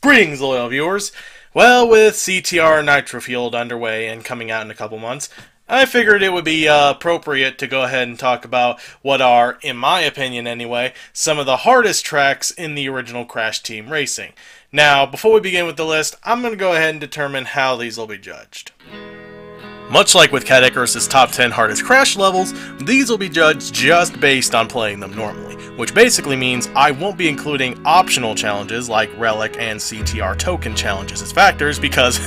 Greetings, loyal viewers. Well, with CTR Nitro-Fueled underway and coming out in a couple months, I figured it would be appropriate to go ahead and talk about what are, in my opinion anyway, some of the hardest tracks in the original Crash Team Racing. Now, before we begin with the list, I'm going to go ahead and determine how these will be judged. Much like with Cat Icarus's top 10 hardest Crash levels, these will be judged just based on playing them normally, which basically means I won't be including optional challenges like Relic and CTR token challenges as factors because,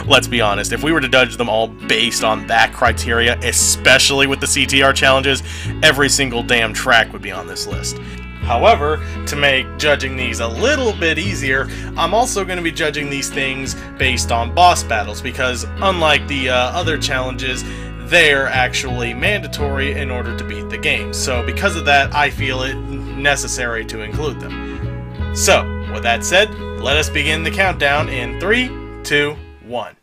let's be honest, if we were to judge them all based on that criteria, especially with the CTR challenges, every single damn track would be on this list. However, to make judging these a little bit easier, I'm also going to be judging these things based on boss battles because, unlike the other challenges, they're actually mandatory in order to beat the game. So because of that, I feel it necessary to include them. So, with that said, let us begin the countdown in 3, 2, 1.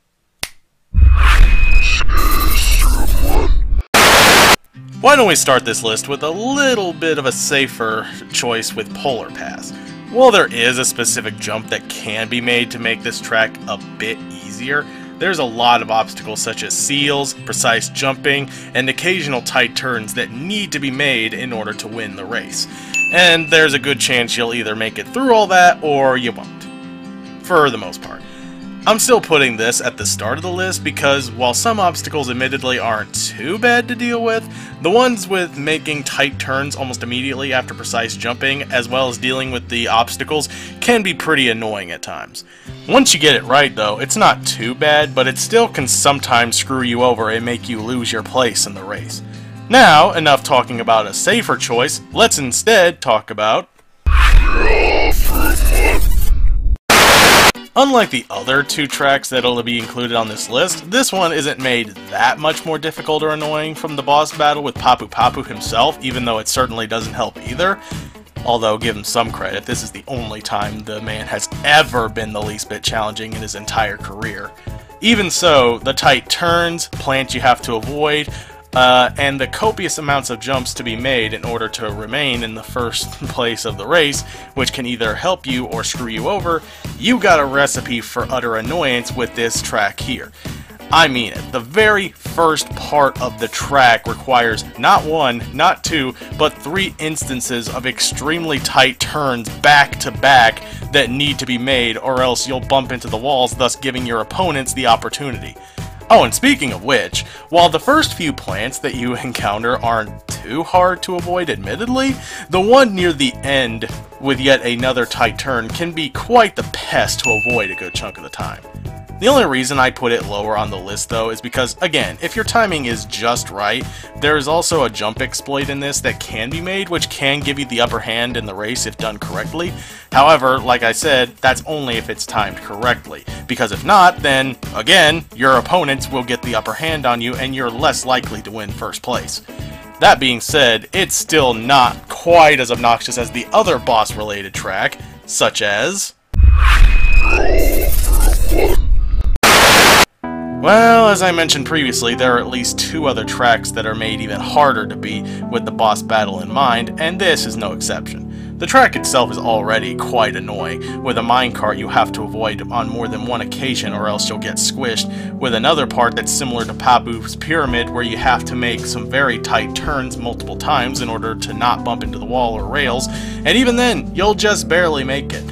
Why don't we start this list with a little bit of a safer choice with Polar Pass. While there is a specific jump that can be made to make this track a bit easier, there's a lot of obstacles such as seals, precise jumping, and occasional tight turns that need to be made in order to win the race. And there's a good chance you'll either make it through all that or you won't. For the most part. I'm still putting this at the start of the list because while some obstacles admittedly aren't too bad to deal with, the ones with making tight turns almost immediately after precise jumping, as well as dealing with the obstacles, can be pretty annoying at times. Once you get it right though, it's not too bad, but it still can sometimes screw you over and make you lose your place in the race. Now, enough talking about a safer choice, let's instead talk about... Unlike the other two tracks that'll be included on this list, this one isn't made that much more difficult or annoying from the boss battle with Papu himself, even though it certainly doesn't help either. Although, give him some credit, this is the only time the man has ever been the least bit challenging in his entire career. Even so, the tight turns, plants you have to avoid, and the copious amounts of jumps to be made in order to remain in the first place of the race, which can either help you or screw you over, you got a recipe for utter annoyance with this track here. I mean it, the very first part of the track requires not one, not two, but 3 instances of extremely tight turns back to back that need to be made or else you'll bump into the walls, thus giving your opponents the opportunity. Oh, and speaking of which, while the first few plants that you encounter aren't too hard to avoid admittedly, the one near the end with yet another tight turn can be quite the pest to avoid a good chunk of the time. The only reason I put it lower on the list though is because, again, if your timing is just right, there is also a jump exploit in this that can be made which can give you the upper hand in the race if done correctly. However, like I said, that's only if it's timed correctly, because if not, then, again, your opponents will get the upper hand on you and you're less likely to win first place. That being said, it's still not quite as obnoxious as the other boss-related track, such as... Well, as I mentioned previously, there are at least 2 other tracks that are made even harder to beat with the boss battle in mind, and this is no exception. The track itself is already quite annoying, with a minecart you have to avoid on more than one occasion or else you'll get squished, with another part that's similar to Papu's pyramid where you have to make some very tight turns multiple times in order to not bump into the wall or rails, and even then, you'll just barely make it.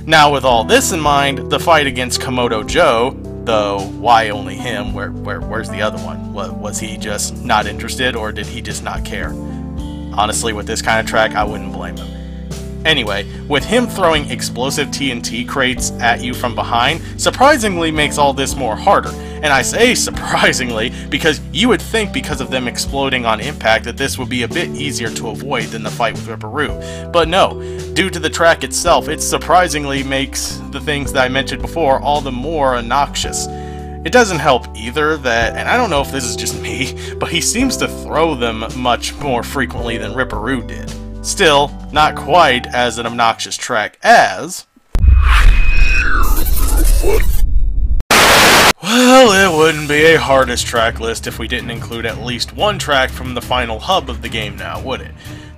Now with all this in mind, the fight against Komodo Joe, though why only him, where's the other one? Was he just not interested or did he just not care? Honestly, with this kind of track, I wouldn't blame him. Anyway, with him throwing explosive TNT crates at you from behind, surprisingly makes all this more harder. And I say surprisingly because you would think because of them exploding on impact that this would be a bit easier to avoid than the fight with Ripperoo. But no, due to the track itself, it surprisingly makes the things that I mentioned before all the more obnoxious. It doesn't help either that, and I don't know if this is just me, but he seems to throw them much more frequently than Ripperoo did. Still, not quite as an obnoxious track as... Well, it wouldn't be a hardest track list if we didn't include at least one track from the final hub of the game now, would it?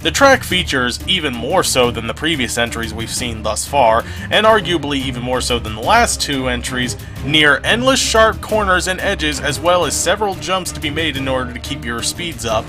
The track features, even more so than the previous entries we've seen thus far, and arguably even more so than the last two entries, near endless sharp corners and edges, as well as several jumps to be made in order to keep your speeds up.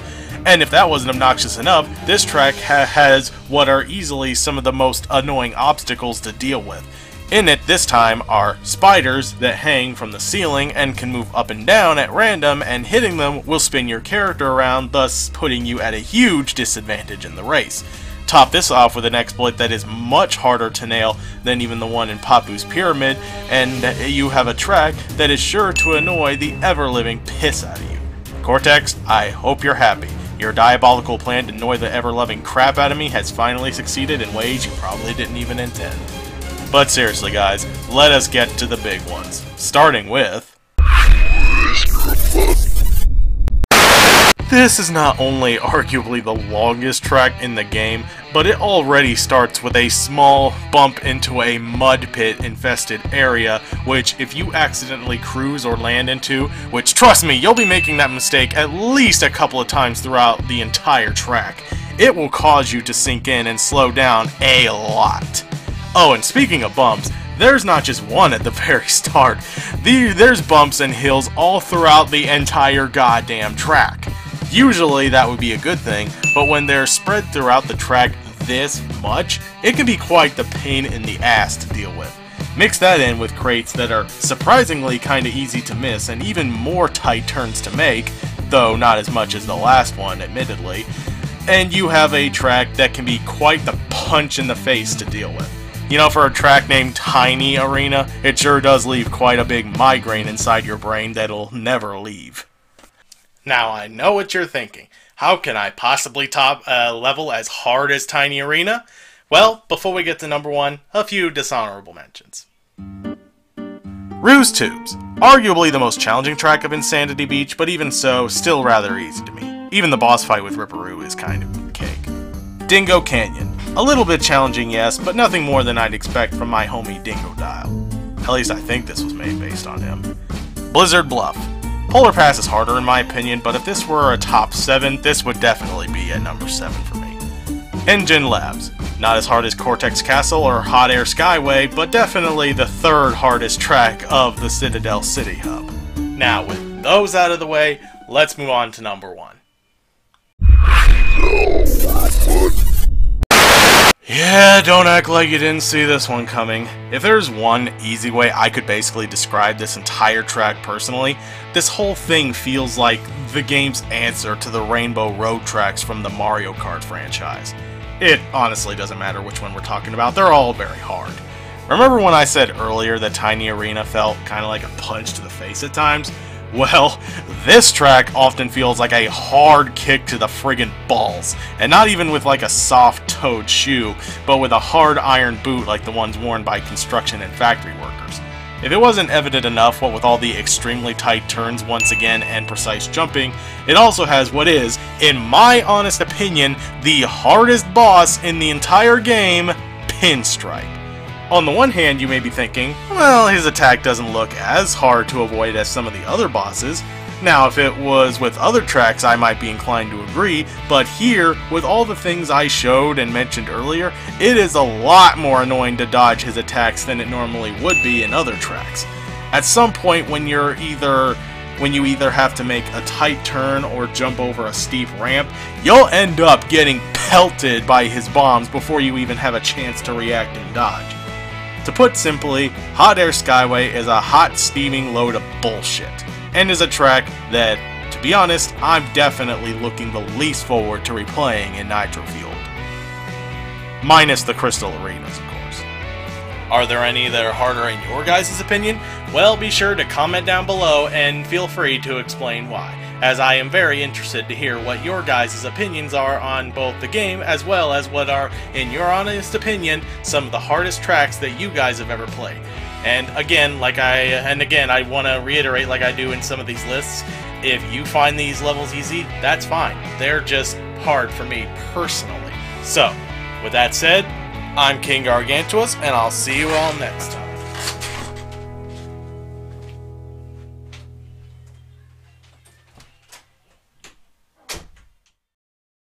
And if that wasn't obnoxious enough, this track has what are easily some of the most annoying obstacles to deal with. In it, this time, are spiders that hang from the ceiling and can move up and down at random, and hitting them will spin your character around, thus putting you at a huge disadvantage in the race. Top this off with an exploit that is much harder to nail than even the one in Papu's Pyramid, and you have a track that is sure to annoy the ever-living piss out of you. Cortex, I hope you're happy. Your diabolical plan to annoy the ever-loving crap out of me has finally succeeded in ways you probably didn't even intend. But seriously guys, let us get to the big ones. Starting with... This is not only arguably the longest track in the game, but it already starts with a small bump into a mud pit infested area, which if you accidentally cruise or land into, which trust me, you'll be making that mistake at least a couple of times throughout the entire track, it will cause you to sink in and slow down a lot. Oh, and speaking of bumps, there's not just one at the very start. There's bumps and hills all throughout the entire goddamn track. Usually that would be a good thing, but when they're spread throughout the track this much, it can be quite the pain in the ass to deal with. Mix that in with crates that are surprisingly kinda easy to miss and even more tight turns to make, though not as much as the last one, admittedly, and you have a track that can be quite the punch in the face to deal with. You know, for a track named Tiny Arena, it sure does leave quite a big migraine inside your brain that'll never leave. Now, I know what you're thinking. How can I possibly top a level as hard as Tiny Arena? Well, before we get to number one, a few dishonorable mentions. Ruse Tubes. Arguably the most challenging track of Insanity Beach, but even so, still rather easy to me. Even the boss fight with Ripperoo is kind of cake. Dingo Canyon. A little bit challenging, yes, but nothing more than I'd expect from my homie Dingo Dial. At least I think this was made based on him. Blizzard Bluff. Polar Pass is harder in my opinion, but if this were a top 7, this would definitely be at number 7 for me. Engine Labs. Not as hard as Cortex Castle or Hot Air Skyway, but definitely the third hardest track of the Citadel City Hub. Now, with those out of the way, let's move on to number 1. Yeah, don't act like you didn't see this one coming. If there's one easy way I could basically describe this entire track personally, this whole thing feels like the game's answer to the Rainbow Road tracks from the Mario Kart franchise. It honestly doesn't matter which one we're talking about, they're all very hard. Remember when I said earlier that Tiny Arena felt kinda like a punch to the face at times? Well, this track often feels like a hard kick to the friggin' balls, and not even with like a soft-toed shoe, but with a hard iron boot like the ones worn by construction and factory workers. If it wasn't evident enough, what with all the extremely tight turns once again and precise jumping, it also has what is, in my honest opinion, the hardest boss in the entire game, Pinstripe. On the one hand, you may be thinking, well, his attack doesn't look as hard to avoid as some of the other bosses. Now, if it was with other tracks, I might be inclined to agree, but here, with all the things I showed and mentioned earlier, it is a lot more annoying to dodge his attacks than it normally would be in other tracks. At some point when you either have to make a tight turn or jump over a steep ramp, you'll end up getting pelted by his bombs before you even have a chance to react and dodge. To put simply, Hot Air Skyway is a hot steaming load of bullshit, and is a track that, to be honest, I'm definitely looking the least forward to replaying in Nitro-Fueled. Minus the Crystal Arenas, of course. Are there any that are harder in your guys' opinion? Well, be sure to comment down below and feel free to explain why, as I am very interested to hear what your guys' opinions are on both the game as well as what are, in your honest opinion, some of the hardest tracks that you guys have ever played. And again, I want to reiterate like I do in some of these lists, if you find these levels easy, that's fine. They're just hard for me personally. So, with that said, I'm King Gargantuas, and I'll see you all next time.